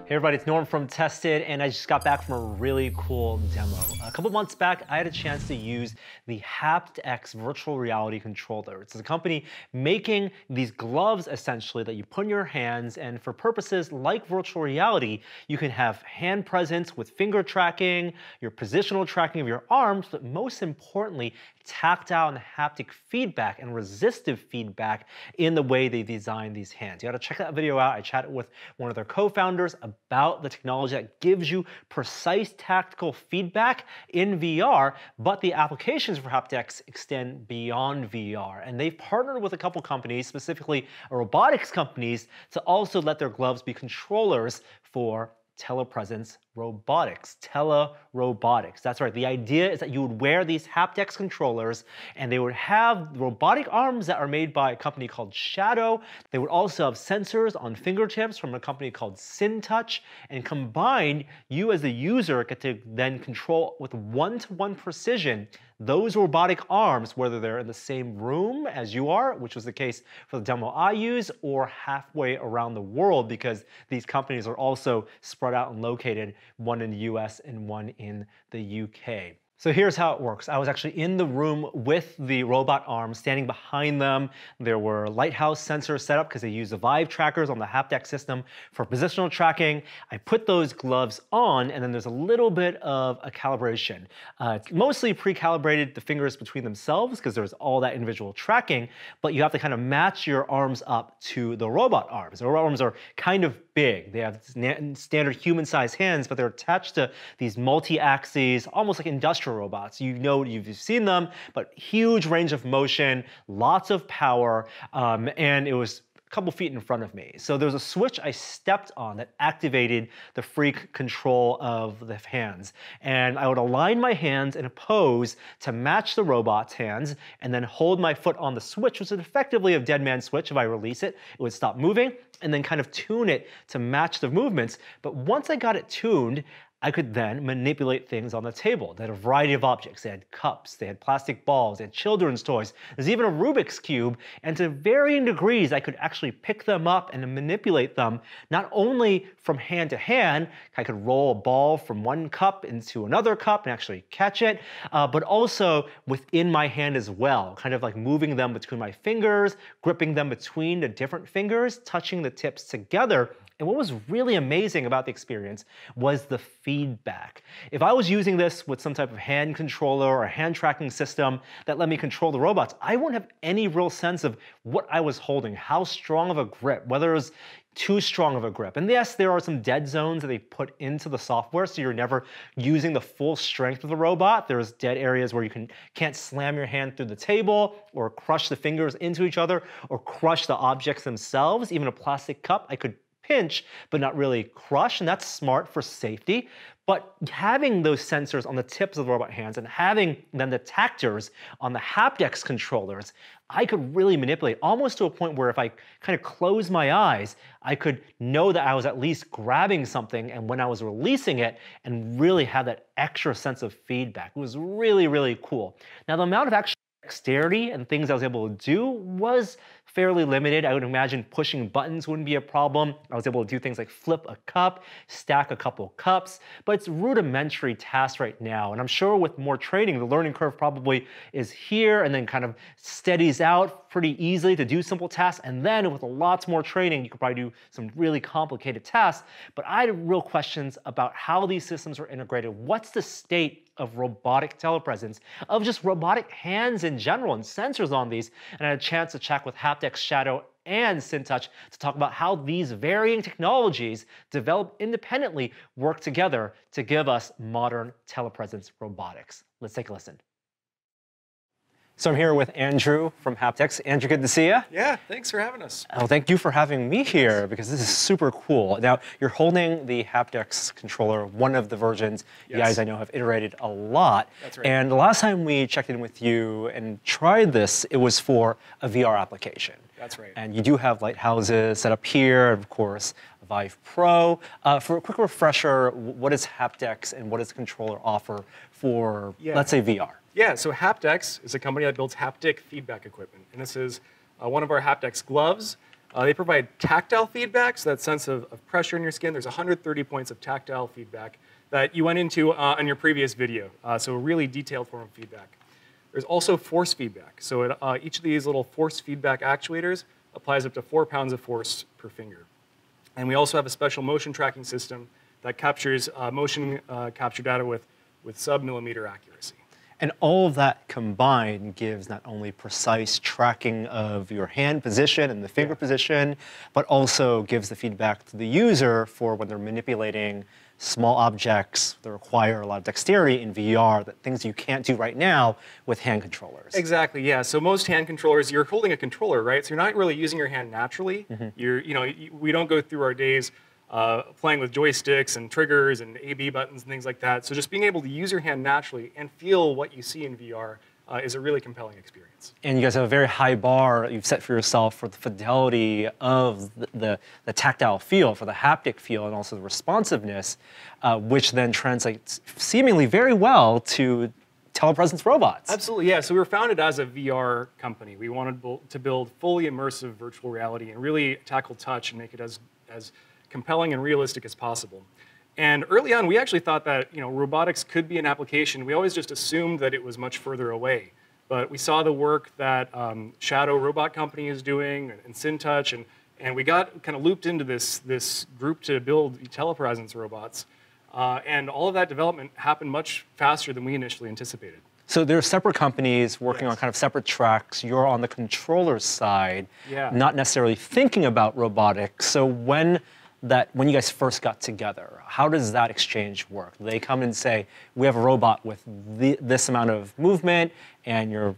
Hey everybody, it's Norm from Tested, and I just got back from a really cool demo. A couple months back, I had a chance to use the HaptX virtual reality controller. It's a company making these gloves, essentially, that you put in your hands, and for purposes like virtual reality, you can have hand presence with finger tracking, your positional tracking of your arms, but most importantly, tactile and haptic feedback and resistive feedback in the way they design these hands. You gotta check that video out. I chatted with one of their co-founders about the technology that gives you precise tactical feedback in VR, but the applications for HaptX extend beyond VR. And they've partnered with a couple companies, specifically robotics companies, to also let their gloves be controllers for Telepresence robotics, robotics. That's right. The idea is that you would wear these HaptX controllers and they would have robotic arms that are made by a company called Shadow. They would also have sensors on fingertips from a company called Syntouch. And combined, you as the user get to then control with one-to-one precision those robotic arms, whether they're in the same room as you are, which was the case for the demo I use, or halfway around the world, because these companies are also spread out and located, one in the US and one in the UK. So here's how it works. I was actually in the room with the robot arms, standing behind them. There were lighthouse sensors set up because they use the Vive trackers on the HaptX system for positional tracking. I put those gloves on, and then there's a little bit of a calibration. It's mostly pre-calibrated the fingers between themselves because there's all that individual tracking, but you have to kind of match your arms up to the robot arms. The robot arms are kind of big. They have standard human-sized hands, but they're attached to these multi-axes, almost like industrial robots. You know, you've seen them, but huge range of motion, lots of power, and it was a couple feet in front of me. So there was a switch I stepped on that activated the free control of the hands. And I would align my hands in a pose to match the robot's hands, and then hold my foot on the switch, which is effectively a dead man switch. If I release it, it would stop moving, and then kind of tune it to match the movements. But once I got it tuned, I could then manipulate things on the table. They had a variety of objects. They had cups, they had plastic balls, they had children's toys. There's even a Rubik's Cube, and to varying degrees, I could actually pick them up and manipulate them, not only from hand to hand. I could roll a ball from one cup into another cup and actually catch it, but also within my hand as well, kind of like moving them between my fingers, gripping them between the different fingers, touching the tips together. And what was really amazing about the experience was the feedback. If I was using this with some type of hand controller or hand tracking system that let me control the robots, I wouldn't have any real sense of what I was holding, how strong of a grip, whether it was too strong of a grip. And yes, there are some dead zones that they put into the software, so you're never using the full strength of the robot. There's dead areas where you can't slam your hand through the table or crush the fingers into each other or crush the objects themselves. Even a plastic cup, I could pinch, but not really crush, and that's smart for safety. But having those sensors on the tips of the robot hands and having then the tactors on the HaptX controllers, I could really manipulate almost to a point where if I kind of close my eyes, I could know that I was at least grabbing something, and when I was releasing it, and really have that extra sense of feedback. It was really, really cool. Now, the amount of actual dexterity and things I was able to do was fairly limited. I would imagine pushing buttons wouldn't be a problem. I was able to do things like flip a cup, stack a couple cups, but it's rudimentary tasks right now. And I'm sure with more training, the learning curve probably is here and then kind of steadies out pretty easily to do simple tasks. And then with lots more training, you could probably do some really complicated tasks. But I had real questions about how these systems are integrated. What's the state of robotic telepresence, of just robotic hands in general and sensors on these? And I had a chance to chat with HaptX, Shadow, and Syntouch to talk about how these varying technologies developed independently work together to give us modern telepresence robotics. Let's take a listen. So I'm here with Andrew from HaptX. Andrew, good to see you. Yeah, thanks for having us. Oh, thank you for having me here because this is super cool. Now, you're holding the HaptX controller, one of the versions. Yes. You guys I know have iterated a lot. That's right. And the last time we checked in with you and tried this, it was for a VR application. That's right. And you do have lighthouses set up here, of course, Vive Pro. For a quick refresher, what is HaptX and what does the controller offer for, let's say, VR? Yeah, so HaptX is a company that builds haptic feedback equipment. And this is one of our HaptX gloves. They provide tactile feedback, so that sense of pressure in your skin. There's 130 points of tactile feedback that you went into on your previous video, so a really detailed form of feedback. There's also force feedback. So each of these little force feedback actuators applies up to 4 pounds of force per finger. And we also have a special motion tracking system that captures motion capture data with sub-millimeter accuracy. And all of that combined gives not only precise tracking of your hand position and the finger position, but also gives the feedback to the user for when they're manipulating small objects that require a lot of dexterity in VR, that things you can't do right now with hand controllers. Exactly, yeah. So most hand controllers, you're holding a controller, right? So you're not really using your hand naturally. We don't go through our days playing with joysticks and triggers and A/B buttons and things like that. So just being able to use your hand naturally and feel what you see in VR is a really compelling experience. And you guys have a very high bar that you've set for yourself for the fidelity of the tactile feel, for the haptic feel, and also the responsiveness, which then translates seemingly very well to telepresence robots. Absolutely, yeah. So we were founded as a VR company. We wanted to build fully immersive virtual reality and really tackle touch and make it as compelling and realistic as possible. And early on, we actually thought that robotics could be an application. We always just assumed that it was much further away. But we saw the work that Shadow Robot Company is doing and Syntouch, and we got kind of looped into this group to build telepresence robots. And all of that development happened much faster than we initially anticipated. So there are separate companies working on kind of separate tracks. You're on the controller side, not necessarily thinking about robotics. So when you guys first got together, how does that exchange work? They come and say, we have a robot with this amount of movement, and you're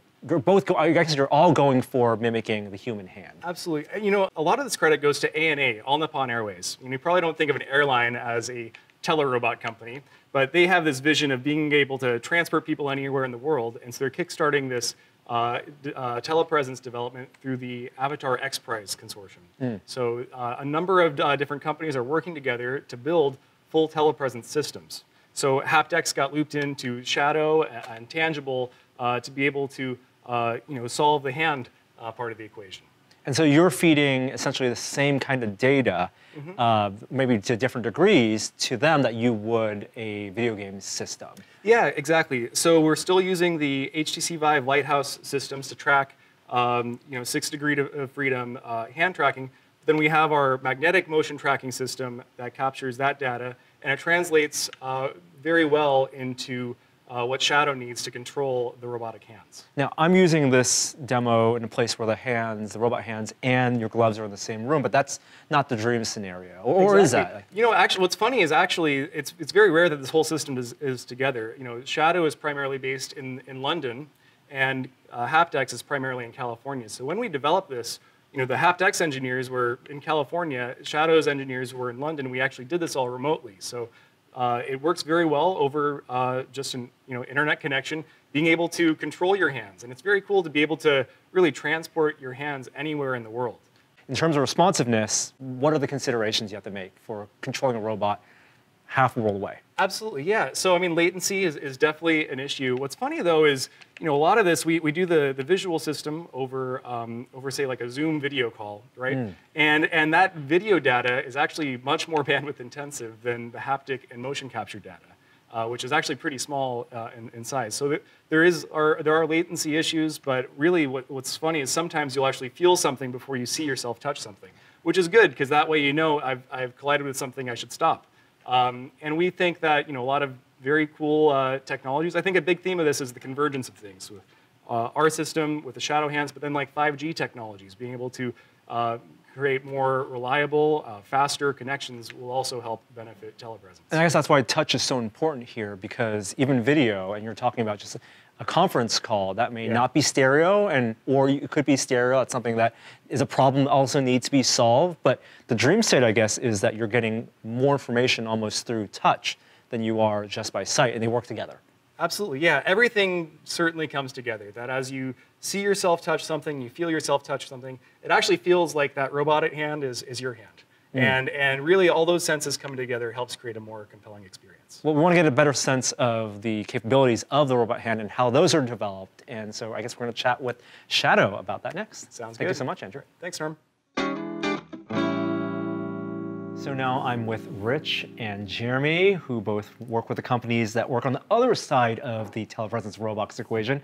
all going for mimicking the human hand. Absolutely. A lot of this credit goes to ANA, All Nippon Airways. You probably don't think of an airline as a telerobot company, but they have this vision of being able to transport people anywhere in the world, and so they're kickstarting this telepresence development through the Avatar X Prize consortium. So a number of different companies are working together to build full telepresence systems. So HaptX got looped into Shadow and Tangible to be able to solve the hand part of the equation. And so you're feeding essentially the same kind of data, maybe to different degrees, to them that you would a video game system. Yeah, exactly. So we're still using the HTC Vive Lighthouse systems to track 6 degrees of freedom hand tracking. Then we have our magnetic motion tracking system that captures that data, and it translates very well into what Shadow needs to control the robotic hands. Now, I'm using this demo in a place where the robot hands and your gloves are in the same room, but that's not the dream scenario, or is that? Actually, what's funny is it's very rare that this whole system is together. Shadow is primarily based in London, and HaptX is primarily in California. So when we developed this, the HaptX engineers were in California, Shadow's engineers were in London. We actually did this all remotely. So it works very well over just an internet connection, being able to control your hands. And it's very cool to be able to really transport your hands anywhere in the world. In terms of responsiveness, what are the considerations you have to make for controlling a robot half the world away? Absolutely, yeah. So latency is definitely an issue. What's funny though is, a lot of this, we do the visual system over say like a Zoom video call, right? And that video data is actually much more bandwidth intensive than the haptic and motion capture data, which is actually pretty small in size. So there are latency issues, but really what's funny is sometimes you'll actually feel something before you see yourself touch something, which is good because that way I've collided with something, I should stop. And we think that a lot of very cool technologies. I think a big theme of this is the convergence of things with our system, with the Shadow hands, but then like 5G technologies, being able to create more reliable, faster connections will also help benefit telepresence. And I guess that's why touch is so important here, because even video, and you're talking about just a conference call that may not be stereo, or it could be stereo. It's something that is a problem that also needs to be solved. But the dream state, I guess, is that you're getting more information almost through touch than you are just by sight, and they work together. Absolutely, yeah. Everything certainly comes together. That as you see yourself touch something, you feel yourself touch something, it actually feels like that robotic hand is your hand. And really all those senses coming together helps create a more compelling experience. Well, we want to get a better sense of the capabilities of the robot hand and how those are developed. And so I guess we're going to chat with Shadow about that next. Sounds good. Thank you so much, Andrew. Thanks, Norm. So now I'm with Rich and Jeremy, who both work with the companies that work on the other side of the telepresence robotics equation,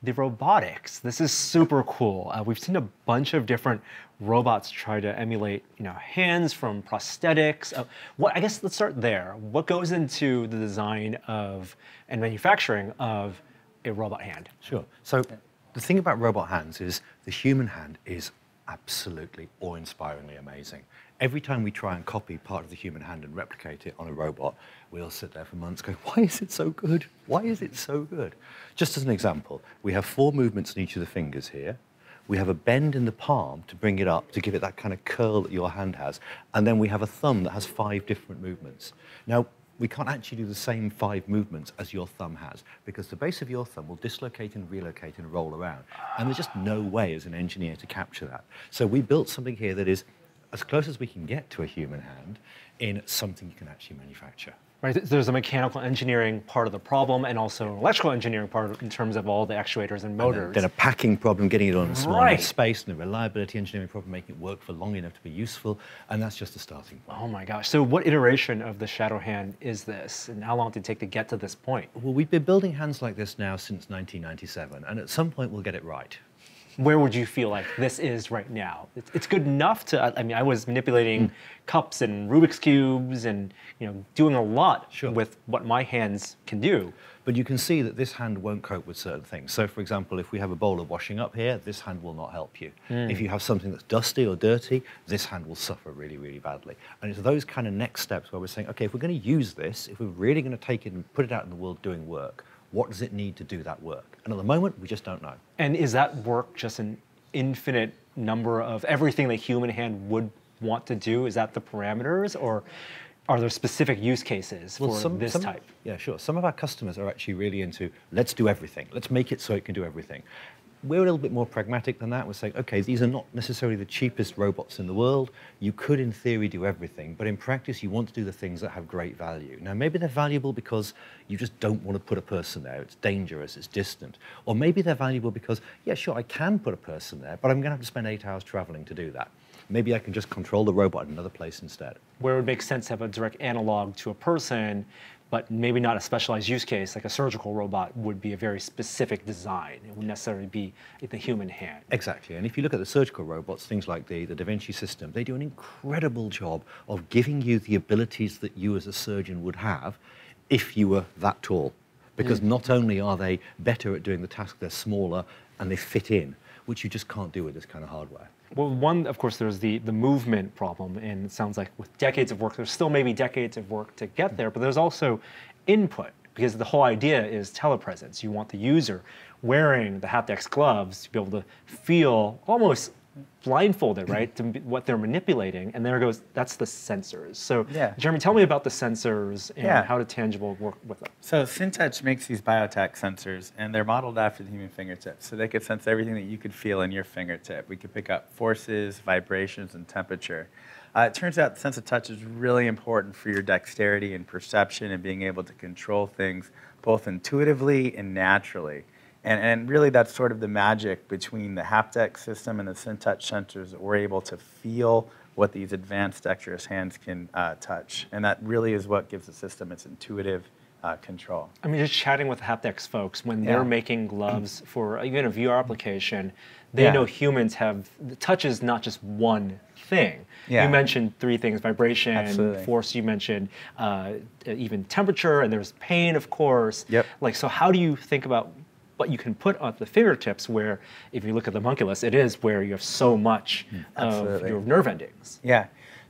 the robotics. This is super cool. We've seen a bunch of different robots try to emulate, hands from prosthetics. I guess let's start there. What goes into the design of and manufacturing of a robot hand? Sure. So the thing about robot hands is the human hand is absolutely awe-inspiringly amazing. Every time we try and copy part of the human hand and replicate it on a robot, we'll sit there for months going, why is it so good? Why is it so good? Just as an example, we have 4 movements in each of the fingers here. We have a bend in the palm to bring it up, to give it that kind of curl that your hand has. And then we have a thumb that has 5 different movements. Now, we can't actually do the same 5 movements as your thumb has, because the base of your thumb will dislocate and relocate and roll around. And there's just no way as an engineer to capture that. So we built something here that is as close as we can get to a human hand in something you can actually manufacture. Right, there's a mechanical engineering part of the problem and also an electrical engineering part in terms of all the actuators and motors. And then a packing problem, getting it on a small enough space, and a reliability engineering problem, making it work for long enough to be useful, and that's just a starting point. Oh my gosh, so what iteration of the Shadow Hand is this, and how long did it take to get to this point? Well, we've been building hands like this now since 1997, and at some point we'll get it right. Where would you feel like this is right now? It's good enough to, I was manipulating cups and Rubik's Cubes and doing a lot with what my hands can do. But you can see that this hand won't cope with certain things. So for example, if we have a bowl of washing up here, this hand will not help you. If you have something that's dusty or dirty, this hand will suffer really, really badly. And it's those kind of next steps where we're saying, okay, if we're going to use this, if we're really going to take it and put it out in the world doing work, what does it need to do that work? And at the moment, we just don't know. And is that work just an infinite number of everything the human hand would want to do? Is that the parameters, or are there specific use cases for this type? Yeah, sure. Some of our customers are actually really into, let's do everything. Let's make it so it can do everything. We're a little bit more pragmatic than that. We're saying, okay, these are not necessarily the cheapest robots in the world. You could, in theory, do everything, but in practice, you want to do the things that have great value. Now, maybe they're valuable because you just don't want to put a person there. It's dangerous, it's distant. Or maybe they're valuable because, yeah, sure, I can put a person there, but I'm going to have to spend 8 hours traveling to do that. Maybe I can just control the robot in another place instead. Where it would make sense to have a direct analog to a person, but maybe not a specialized use case, like a surgical robot would be a very specific design. It wouldn't necessarily be the human hand. Exactly, and if you look at the surgical robots, things like the Da Vinci system, they do an incredible job of giving you the abilities that you as a surgeon would have if you were that tall. Because not only are they better at doing the task, they're smaller and they fit in, which you just can't do with this kind of hardware. Well, one, of course, there's the movement problem, and it sounds like with decades of work, there's still maybe decades of work to get there, but there's also input, because the whole idea is telepresence. You want the user wearing the HaptX gloves to be able to feel almost blindfolded, right, to what they're manipulating, and there goes, that's the sensors. So, Jeremy, tell me about the sensors and how do Tangible work with them. So Syntouch makes these biotech sensors, and they're modeled after the human fingertip. So they could sense everything that you could feel in your fingertip. We could pick up forces, vibrations, and temperature. It turns out the sense of touch is really important for your dexterity and perception and being able to control things both intuitively and naturally. And really, that's sort of the magic between the HaptX system and the Syntouch sensors, that we're able to feel what these advanced dexterous hands can touch. And that really is what gives the system its intuitive control. I mean, just chatting with HaptX folks, when they're making gloves for even a VR application, they know humans have, touch is not just one thing. You mentioned 3 things: vibration, force, you mentioned even temperature, and there's pain, of course. Like, so how do you think about what you can put on the fingertips, where if you look at the homunculus, it is where you have so much of your nerve endings.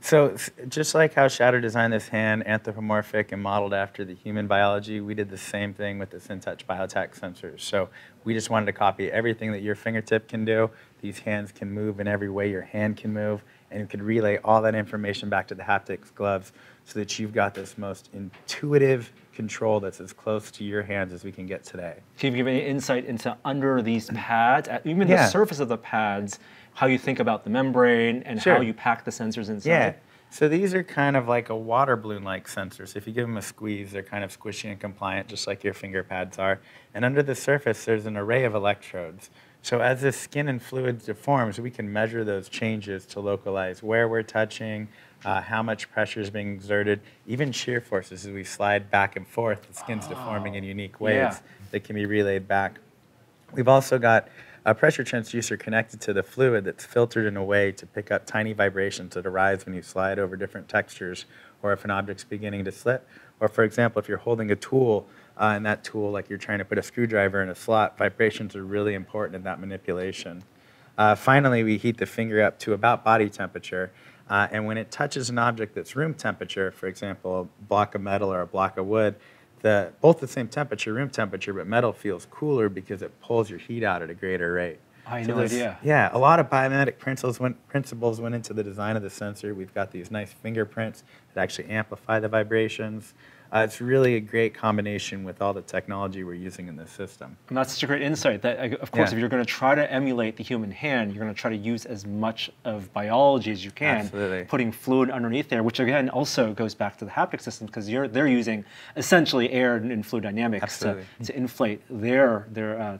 So just like how Shadow designed this hand, anthropomorphic and modeled after the human biology, we did the same thing with the Syntouch biotech sensors. So we just wanted to copy everything that your fingertip can do. These hands can move in every way your hand can move, and you can relay all that information back to the HaptX gloves so that you've got this most intuitive control that's as close to your hands as we can get today. Can you give any insight into under these pads, even the surface of the pads, how you think about the membrane and how you pack the sensors inside? So these are kind of like a water balloon-like sensors. If you give them a squeeze, they're kind of squishy and compliant, just like your finger pads are. And under the surface, there's an array of electrodes. So as the skin and fluid deforms, we can measure those changes to localize where we're touching, how much pressure is being exerted, even shear forces as we slide back and forth. The skin's deforming in unique ways that can be relayed back. We've also got a pressure transducer connected to the fluid that's filtered in a way to pick up tiny vibrations that arise when you slide over different textures, or if an object's beginning to slip. Or for example, if you're holding a tool, and that tool, like you're trying to put a screwdriver in a slot, vibrations are really important in that manipulation. Finally, we heat the finger up to about body temperature, and when it touches an object that's room temperature, for example, a block of metal or a block of wood, both the same temperature, room temperature, but metal feels cooler because it pulls your heat out at a greater rate. I had no idea. Yeah, a lot of biomimetic principles went into the design of the sensor. We've got these nice fingerprints that actually amplify the vibrations. It's really a great combination with all the technology we're using in this system. And that's such a great insight that, of course, if you're going to try to emulate the human hand, you're going to try to use as much of biology as you can, putting fluid underneath there, which again also goes back to the haptic system because they're using essentially air and fluid dynamics to inflate their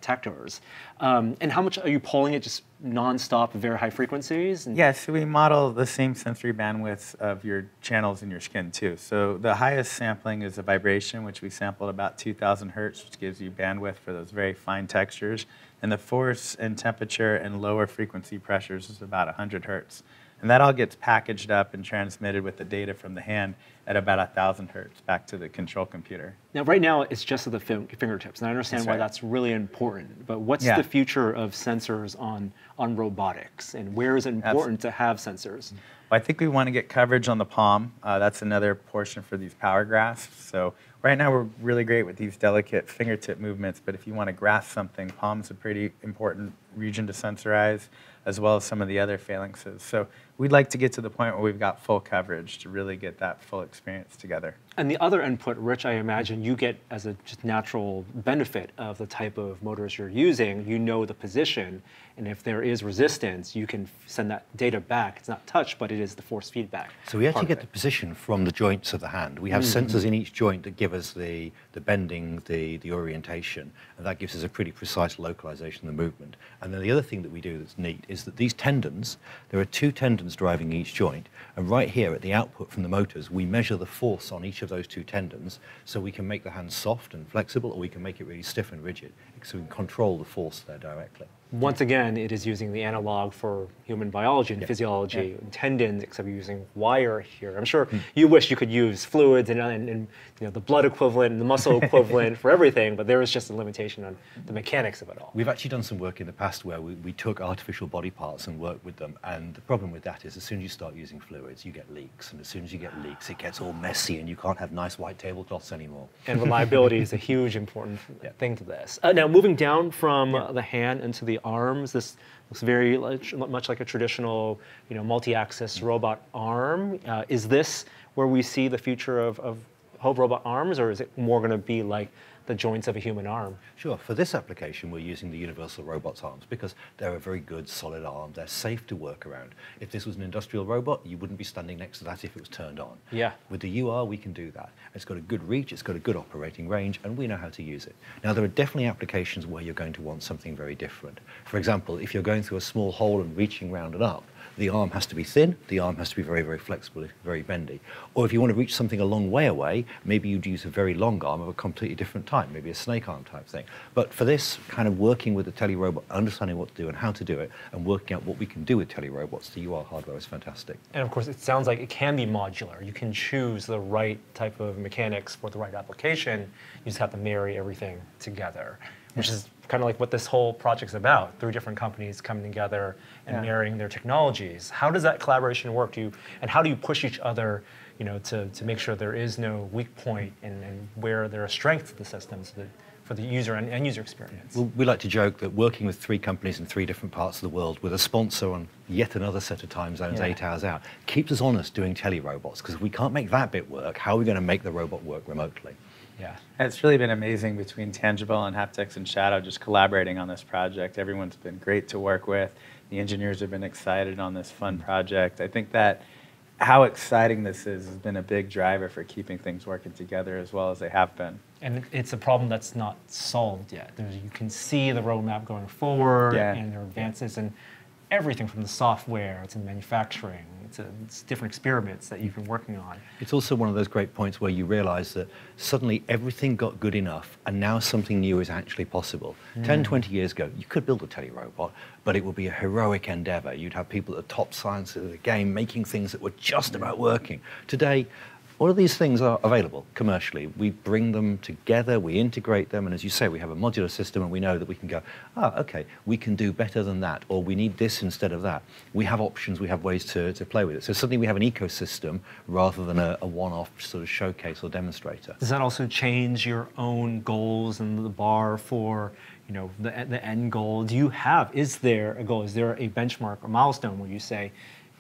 tactors. And how much are you pulling it just nonstop at very high frequencies? Yes, so we model the same sensory bandwidth of your channels in your skin too. So the highest sampling is a vibration, which we sampled about 2,000 hertz, which gives you bandwidth for those very fine textures. And the force and temperature and lower frequency pressures is about 100 hertz. And that all gets packaged up and transmitted with the data from the hand at about 1,000 hertz back to the control computer. Now, right now, it's just at the fingertips, and I understand why that's really important. But what's the future of sensors on robotics, and where is it important to have sensors? Well, I think we want to get coverage on the palm. That's another portion for these power grasps. So right now, we're really great with these delicate fingertip movements, but if you want to grasp something, palm's a pretty important region to sensorize, as well as some of the other phalanxes. So we'd like to get to the point where we've got full coverage to really get that full experience together. And the other input, Rich, I imagine you get as a just natural benefit of the type of motors you're using. You know the position, and if there is resistance, you can send that data back. It's not touch, but it is the force feedback. So we actually get the position from the joints of the hand. We have sensors in each joint that give us the bending, the orientation, and that gives us a pretty precise localization of the movement. And then the other thing that we do that's neat is that these tendons, there are two tendons driving each joint, and right here at the output from the motors, we measure the force on each of those two tendons, so we can make the hand soft and flexible, or we can make it really stiff and rigid, so we can control the force there directly. Once again, it is using the analog for human biology and physiology, tendons, except you're using wire here. I'm sure you wish you could use fluids and you know, the blood equivalent and the muscle equivalent for everything, but there is just a limitation on the mechanics of it all. We've actually done some work in the past where we took artificial body parts and worked with them, and the problem with that is as soon as you start using fluids, you get leaks, and as soon as you get leaks, it gets all messy and you can't have nice white tablecloths anymore. And reliability is a huge important thing to this. Now, moving down from the hand into the arms, this looks very much like a traditional, you know, multi-axis robot arm. Is this where we see the future of robot arms, or is it more going to be like the joints of a human arm? Sure. For this application, we're using the universal robot's arms because they're a very good, solid arm. They're safe to work around. If this was an industrial robot, you wouldn't be standing next to that if it was turned on. Yeah. With the UR, we can do that. It's got a good reach, it's got a good operating range, and we know how to use it. Now, there are definitely applications where you're going to want something very different. For example, if you're going through a small hole and reaching round and up, the arm has to be thin, the arm has to be very, very flexible, very bendy. Or if you want to reach something a long way away, maybe you'd use a very long arm of a completely different type, maybe a snake arm type thing. But for this, kind of working with the tele-robot, understanding what to do and how to do it, and working out what we can do with tele-robots, the UR hardware is fantastic. And of course, it sounds like it can be modular. You can choose the right type of mechanics for the right application. You just have to marry everything together, which is kind of like what this whole project's about. 3 different companies coming together and marrying their technologies. How does that collaboration work? And how do you push each other, you know, to make sure there is no weak point and where there are strengths to the systems for the user and end user experience? Well, we like to joke that working with 3 companies in 3 different parts of the world with a sponsor on yet another set of time zones 8 hours out keeps us honest doing tele-robots, because if we can't make that bit work, how are we going to make the robot work remotely? Yeah. It's really been amazing between Tangible and HaptX and Shadow just collaborating on this project. Everyone's been great to work with. The engineers have been excited on this fun project. I think that how exciting this is has been a big driver for keeping things working together as well as they have been. And it's a problem that's not solved yet. You can see the roadmap going forward, Yeah. and there are advances in everything from the software to manufacturing to different experiments that you've been working on. It's also one of those great points where you realize that suddenly everything got good enough and now something new is actually possible. 10, 20 years ago, you could build a tele-robot, but it would be a heroic endeavor. You'd have people at the top science of the game making things that were just about working. Today, all of these things are available commercially. We bring them together, we integrate them, and as you say, we have a modular system and we know that we can go, okay, we can do better than that, or we need this instead of that. We have options, we have ways to play with it. So suddenly we have an ecosystem rather than a one-off sort of showcase or demonstrator. Does that also change your own goals and the bar for the end goal? Is there a goal? Is there a benchmark or milestone where you say,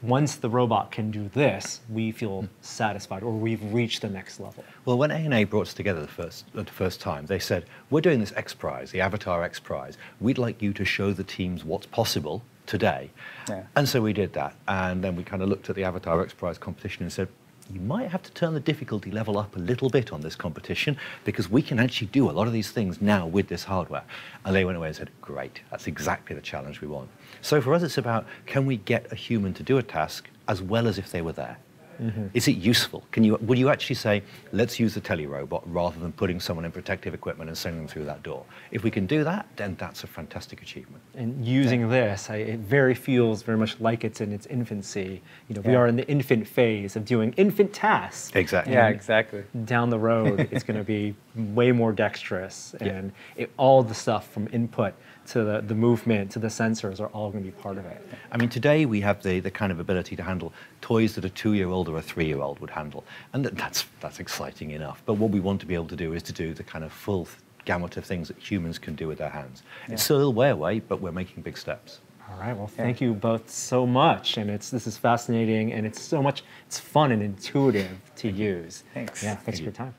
once the robot can do this, we feel satisfied, or we've reached the next level? Well, when A&A brought us together the first time, they said, we're doing this X Prize, the Avatar X Prize. We'd like you to show the teams what's possible today. Yeah. And so we did that. And then we kind of looked at the Avatar X Prize competition and said, you might have to turn the difficulty level up a little bit on this competition because we can actually do a lot of these things now with this hardware. And they went away and said, great, that's exactly the challenge we want. So for us, it's about, can we get a human to do a task as well as if they were there? Is it useful? Would you actually say, let's use the tele-robot rather than putting someone in protective equipment and sending them through that door? If we can do that, then that's a fantastic achievement. And using this, it feels very much like it's in its infancy. We are in the infant phase of doing infant tasks. Exactly. Yeah, exactly. Down the road, it's going to be way more dexterous, and all the stuff from input to the movement to the sensors are all going to be part of it. I mean, today we have the kind of ability to handle toys that a 2-year-old or a 3-year-old would handle, and that's exciting enough. But what we want to be able to do is to do the kind of full gamut of things that humans can do with their hands. Yeah. It's still a little way away, but we're making big steps. All right, well, thank you both so much, and this is fascinating, and it's fun and intuitive to use. Thanks. Yeah, thanks for your time.